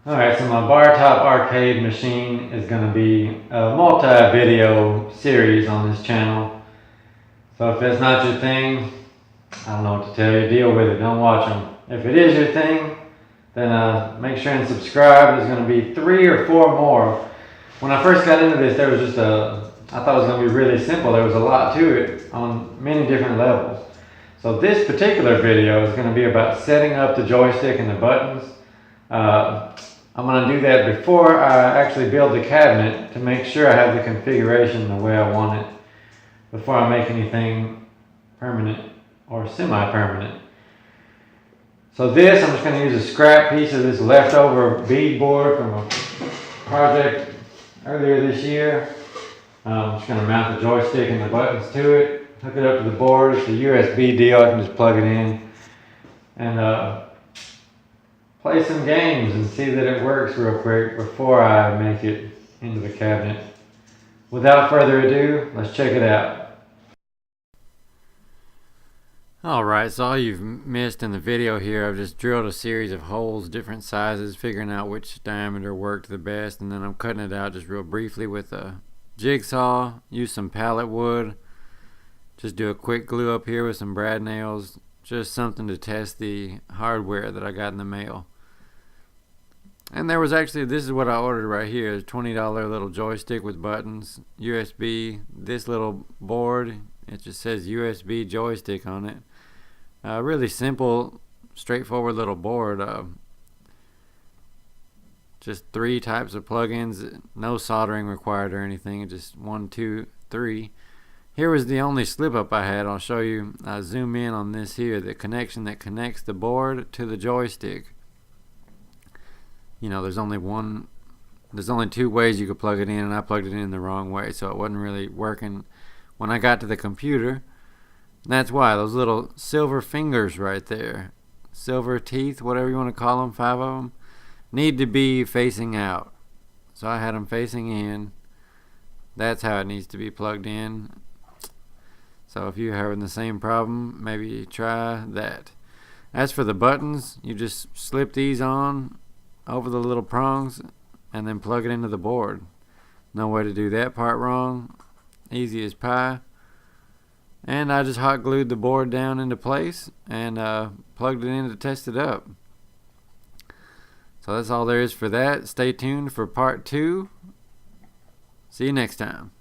Alright, so my Bartop arcade machine is going to be a multi-video series on this channel. So if that's not your thing, I don't know what to tell you. Deal with it. Don't watch them. If it is your thing, then make sure and subscribe. There's going to be 3 or 4 more. When I first got into this, there was just I thought it was going to be really simple. There was a lot to it on many different levels. So this particular video is going to be about setting up the joystick and the buttons. I'm going to do that before I actually build the cabinet to make sure I have the configuration the way I want it before I make anything permanent or semi-permanent. So this, I'm just going to use a scrap piece of this leftover beadboard from a project earlier this year. I'm just going to mount the joystick and the buttons to it, hook it up to the board. It's a USB deal, I can just plug it in and play some games and see that it works real quick before I make it into the cabinet. Without further ado, let's check it out. Alright, so all you've missed in the video here, I've just drilled a series of holes, different sizes, figuring out which diameter worked the best, and then I'm cutting it out just real briefly with a jigsaw. Use some pallet wood. Just do a quick glue up here with some brad nails. Just something to test the hardware that I got in the mail. And there was actually, this is what I ordered right here, a $20 little joystick with buttons, USB, this little board, it just says USB joystick on it. Really simple, straightforward little board. Just 3 types of plugins, no soldering required or anything, just 1, 2, 3. Here was the only slip up I had. I'll show you, I zoom in on this here, the connection that connects the board to the joystick. You know, there's only 2 ways you could plug it in, and I plugged it in the wrong way, so it wasn't really working when I got to the computer. And that's why those little silver fingers right there, silver teeth, whatever you want to call them, 5 of them, need to be facing out. So I had them facing in. That's how it needs to be plugged in. So if you're having the same problem, maybe try that. As for the buttons, you just slip these on over the little prongs and then plug it into the board. No way to do that part wrong. Easy as pie. And I just hot glued the board down into place and plugged it in to test it up. So that's all there is for that. Stay tuned for part 2. See you next time.